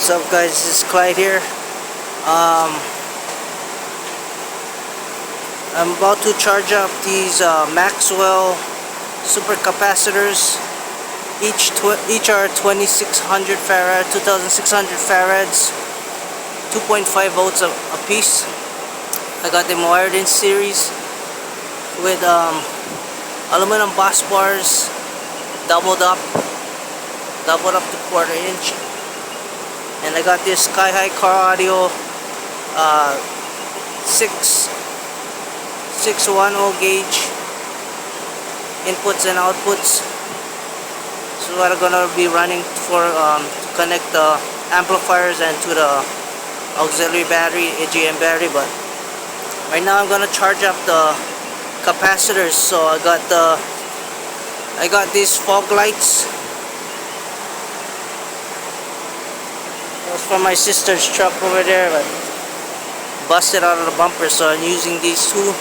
What's up, guys? This is Clyde here. I'm about to charge up these Maxwell Super Capacitors. Each are 2600 Farad, 2600 Farads, 2.5 volts a piece. I got them wired in series with aluminum bus bars, doubled up to quarter-inch. And I got this Sky High car audio 610 gauge inputs and outputs. This is what I'm gonna be running for to connect the amplifiers and to the auxiliary battery, AGM battery. But right now I'm gonna charge up the capacitors. So I got these fog lights. From my sister's truck over there, but busted out of the bumper, so I'm using these two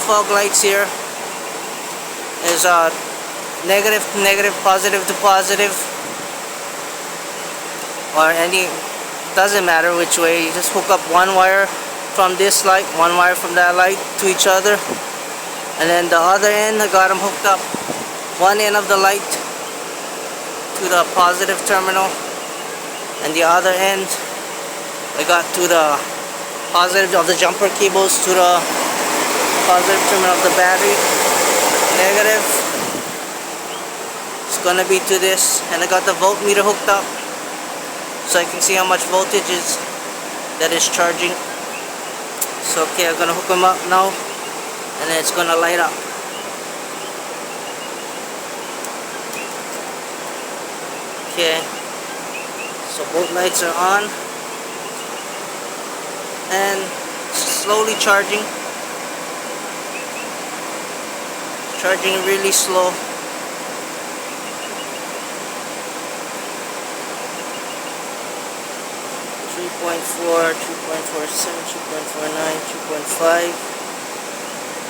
fog lights here. There's negative to negative, positive to positive, or any, doesn't matter which way. You just hook up one wire from this light, one wire from that light to each other, and then the other end I got them hooked up, one end of the light to the positive terminal, and the other end I got to the positive of the jumper cables to the positive terminal of the battery. Negative, it's gonna be to this, and I got the voltmeter hooked up so I can see how much voltage is that is charging. So okay, I'm gonna hook them up now, and then it's gonna light up. Okay. So both lights are on and slowly charging really slow. .4, 2.47, 2.49, 2.5.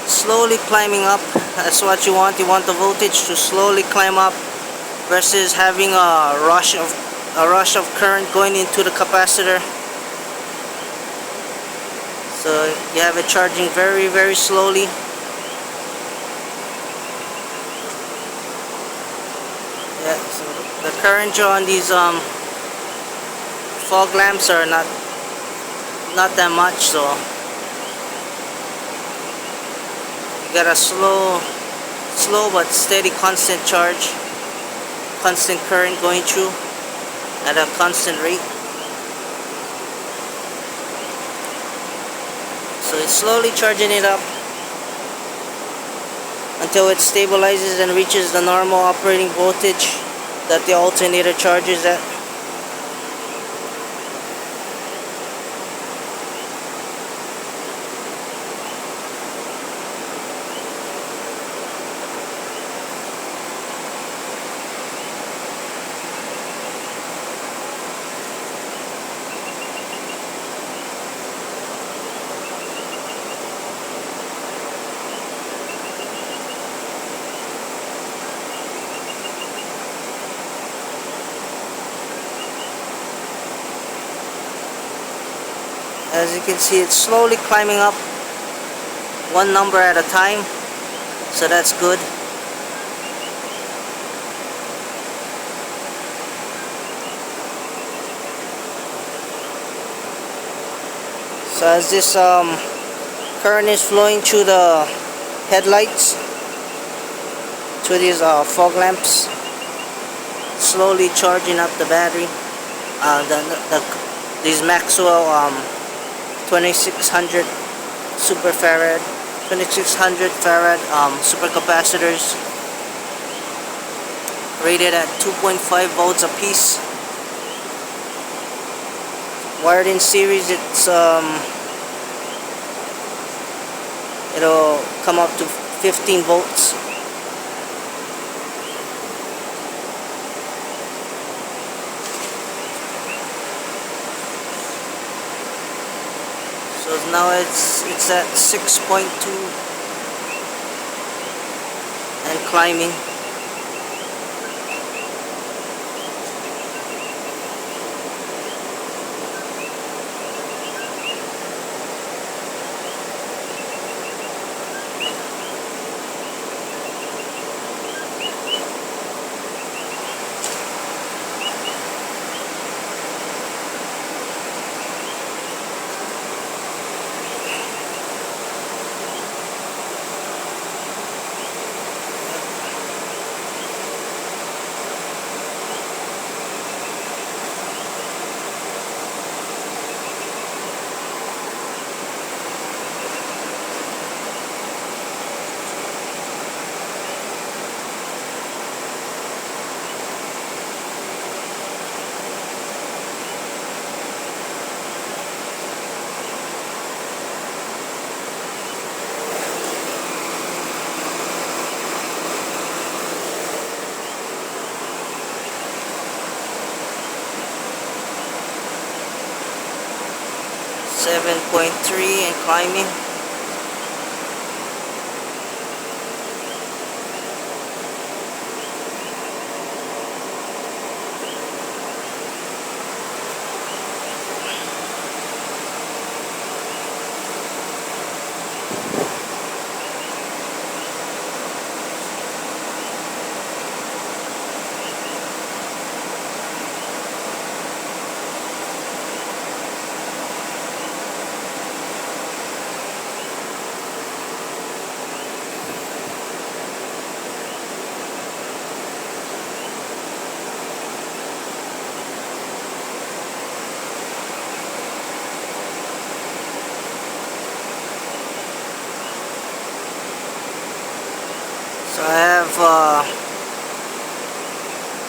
Slowly climbing up. That's what you want. You want the voltage to slowly climb up versus having a rush of current going into the capacitor. So you have it charging very, very slowly. Yeah, so the current draw on these fog lamps are not that much, so you got a slow but steady constant charge, constant current going through at a constant rate. So it's slowly charging it up until it stabilizes and reaches the normal operating voltage that the alternator charges at. As you can see, it's slowly climbing up, one number at a time, so that's good. So as this current is flowing through the headlights, to these fog lamps, slowly charging up the battery. These Maxwell 2600 Super Farad, 2600 Farad Super Capacitors, rated at 2.5 volts a piece. Wired in series, it'll come up to 15 volts. So now it's at 6.2 and climbing. 7.3 and climbing. So I have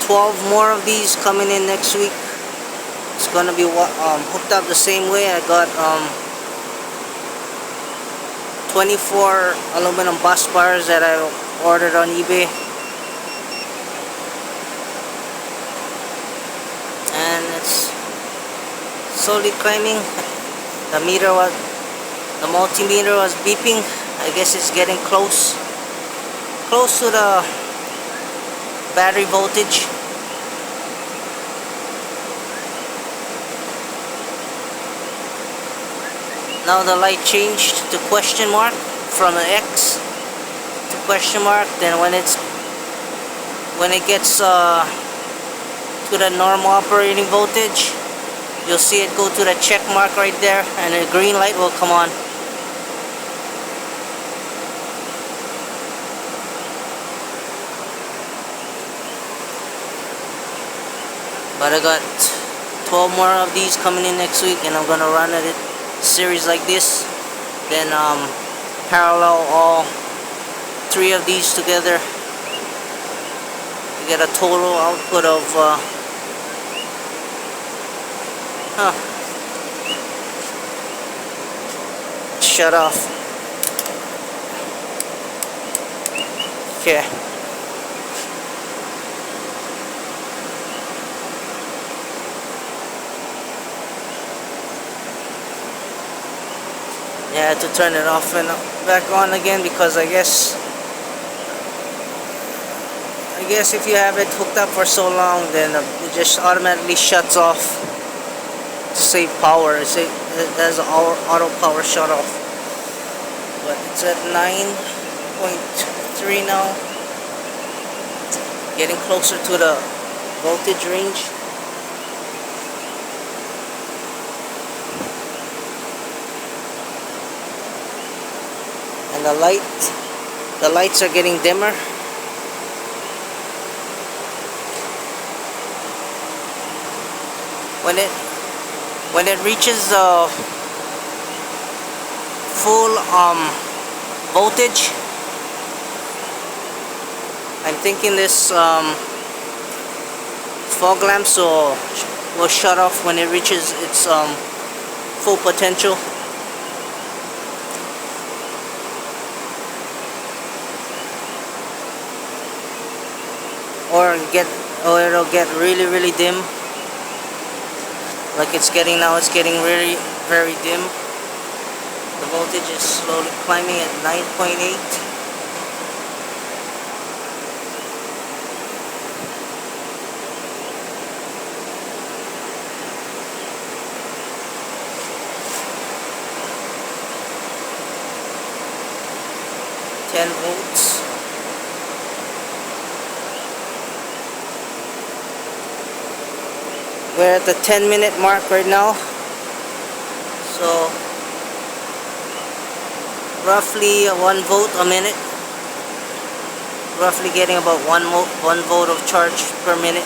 12 more of these coming in next week. It's gonna be hooked up the same way. I got 24 aluminum bus bars that I ordered on eBay, and it's slowly climbing. The multimeter was beeping. I guess it's getting close to the battery voltage. Now the light changed to question mark from an X to question mark. Then when it gets to the normal operating voltage, you'll see it go to the check mark right there, and the green light will come on. But I got 12 more of these coming in next week, and I'm gonna run at it series like this, then parallel all 3 of these together to get a total output of shut off. Okay. Yeah, I had to turn it off and back on again because I guess if you have it hooked up for so long, then it just automatically shuts off to save power. It has an auto power shut off. But it's at 9.3 now, getting closer to the voltage range. And the lights are getting dimmer. When it reaches the full voltage, I'm thinking this fog lamps will shut off when it reaches its full potential. Or it'll get really dim, like it's getting now. It's getting very dim. The voltage is slowly climbing at 9.8. volts. We're at the 10-minute mark right now, so roughly 1 volt a minute, roughly getting about 1 volt of charge per minute.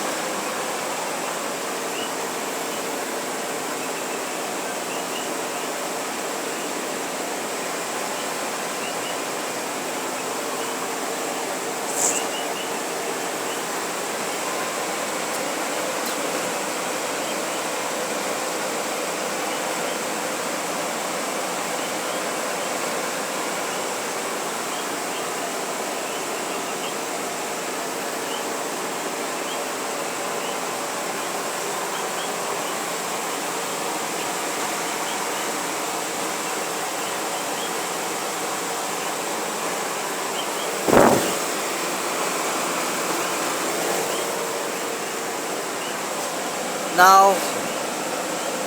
Now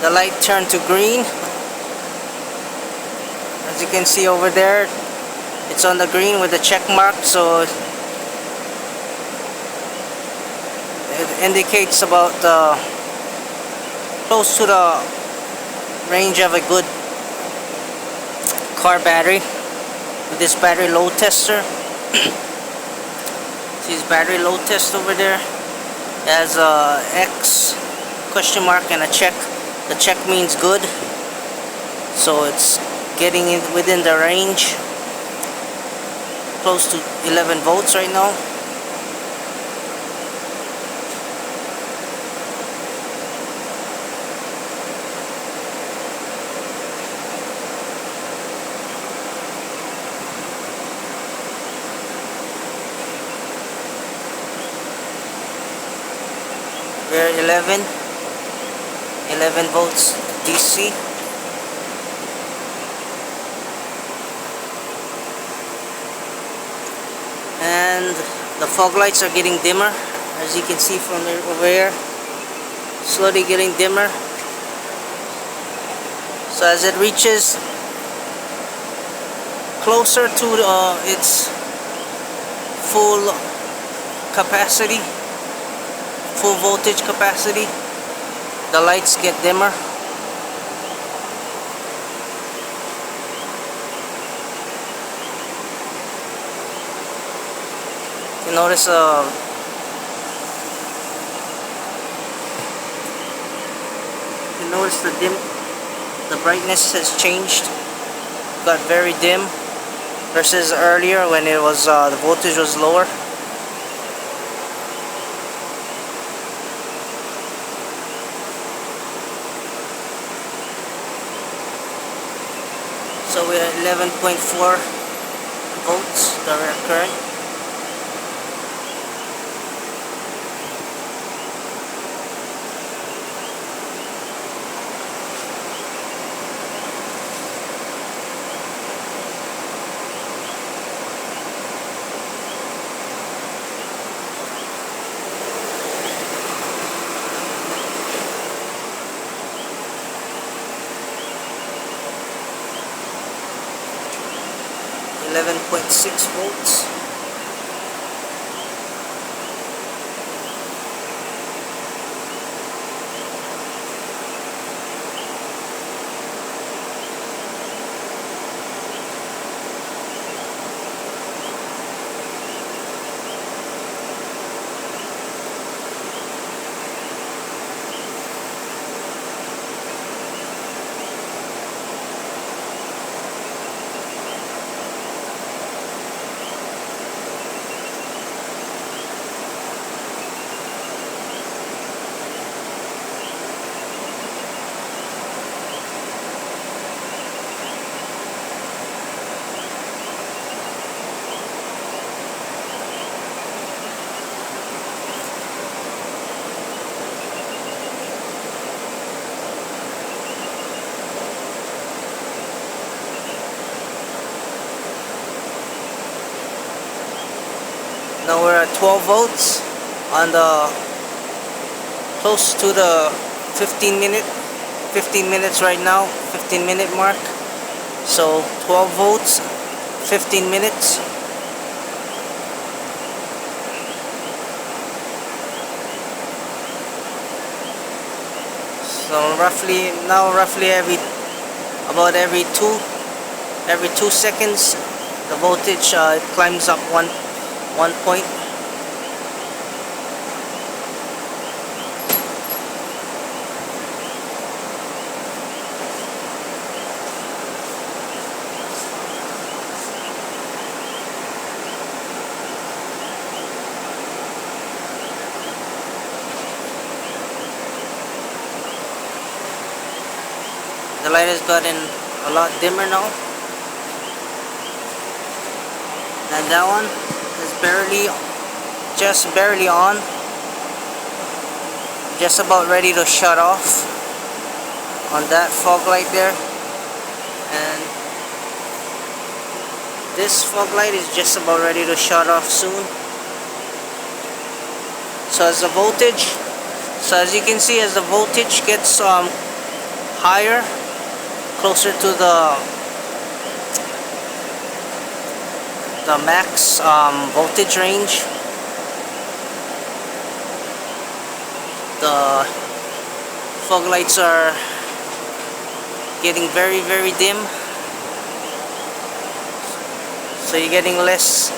the light turned to green. As you can see over there, it's on the green with the check mark, so it indicates about close to the range of a good car battery with this battery load tester. See his battery load test over there. It has a X question mark and a check. The check means good, so it's getting in within the range, close to 11 volts right now. We're 11 volts DC. And the fog lights are getting dimmer, as you can see from over here. Slowly getting dimmer. So as it reaches closer to its full capacity, full voltage capacity, the lights get dimmer. You notice the brightness has changed. Got very dim versus earlier when it was the voltage was lower. So we're at 11.4 volts direct current. .6 volts. Now we're at 12 volts on the close to the 15 minutes right now, 15-minute mark. So 12 volts, 15 minutes. So roughly every 2 seconds the voltage climbs up one point. The light has gotten a lot dimmer now, and that one is just barely on, just about ready to shut off on that fog light there, and this fog light is just about ready to shut off soon. So as the voltage So as you can see, as the voltage gets higher, closer to the max voltage range, the fog lights are getting very, very dim. So you're getting less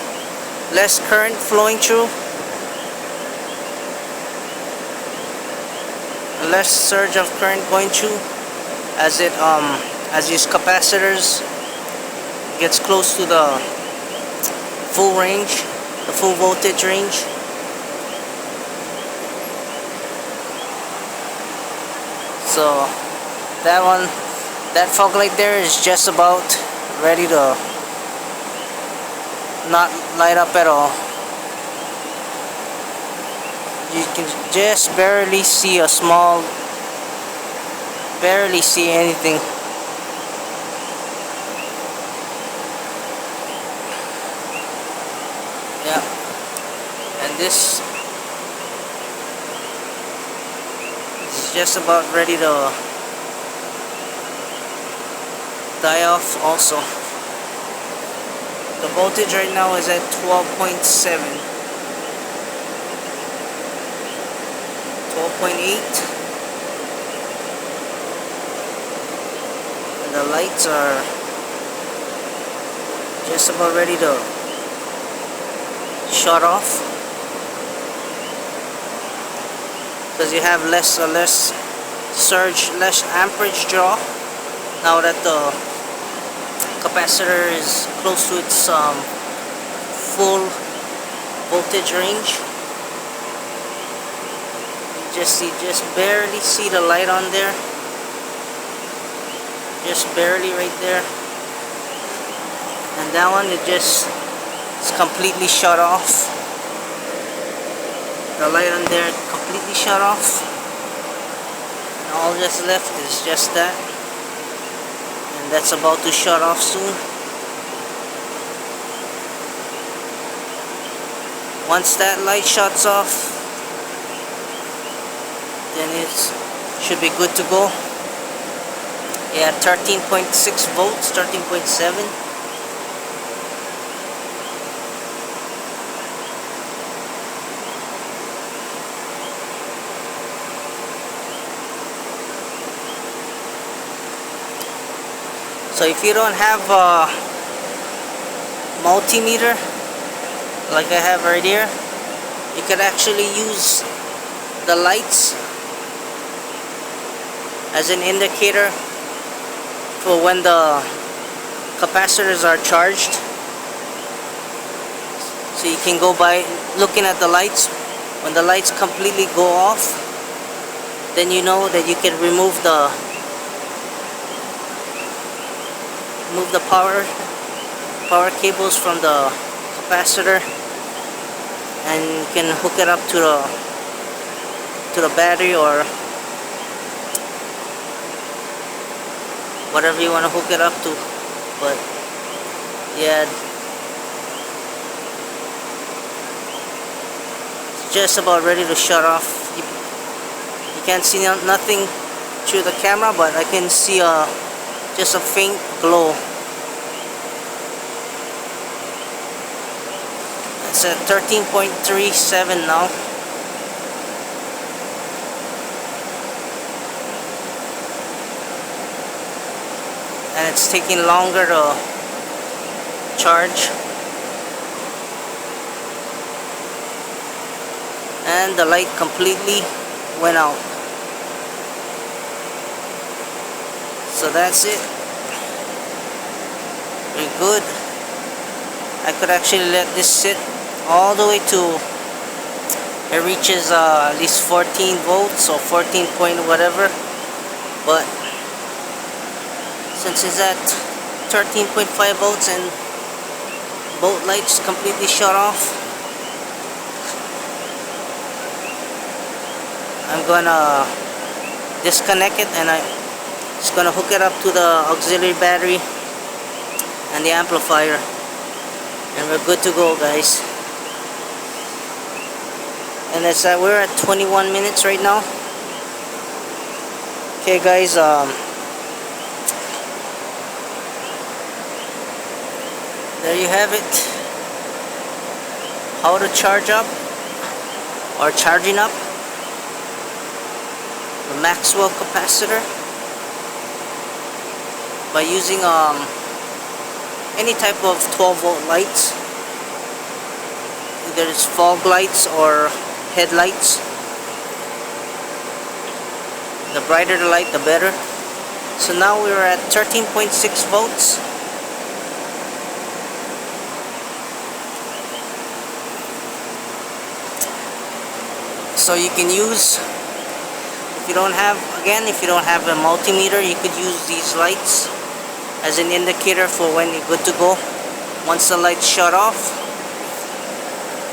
current flowing through, less surge of current going through as these capacitors gets close to the full range, the full voltage range. So that fog light there is just about ready to not light up at all. You can just barely see barely see anything. Yeah, and this is just about ready to die off also. The voltage right now is at 12.7, 12.8, and the lights are just about ready to shut off, because you have less surge, less amperage draw now that the capacitor is close to its full voltage range. You just barely see the light on there, just barely right there, and that one it's completely shut off. The light on there completely shut off, and all that's left is just that. And that's about to shut off soon. Once that light shuts off, then it should be good to go. Yeah, 13.6 volts, 13.7. So if you don't have a multimeter like I have right here, you could actually use the lights as an indicator for when the capacitors are charged. So you can go by looking at the lights. When the lights completely go off, then you know that you can remove the power cables from the capacitor, and you can hook it up to the battery or whatever you want to hook it up to. But yeah, it's just about ready to shut off. You can't see nothing through the camera, but I can see just a faint glow. It's at 13.37 now. And it's taking longer to charge. And the light completely went out. So that's it. We're good. I could actually let this sit all the way to it reaches at least 14 volts or 14 point whatever, but since it's at 13.5 volts and both lights completely shut off, I'm gonna disconnect it and I'm just gonna hook it up to the auxiliary battery and the amplifier, and we're good to go, guys. And it's we're at 21 minutes right now. Okay guys, there you have it. How to charge up or charging up the Maxwell capacitor by using any type of 12-volt lights. Either it's fog lights or headlights. The brighter the light, the better. So now we're at 13.6 volts. So you can use, if you don't have a multimeter, you could use these lights as an indicator for when you're good to go. Once the lights shut off,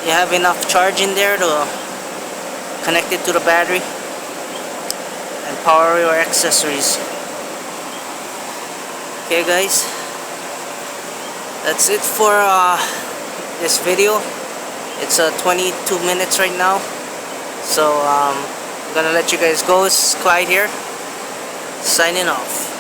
you have enough charge in there to connect it to the battery and power your accessories. Okay guys, that's it for this video. It's 22 minutes right now, so I'm gonna let you guys go. It's Clyde here, signing off.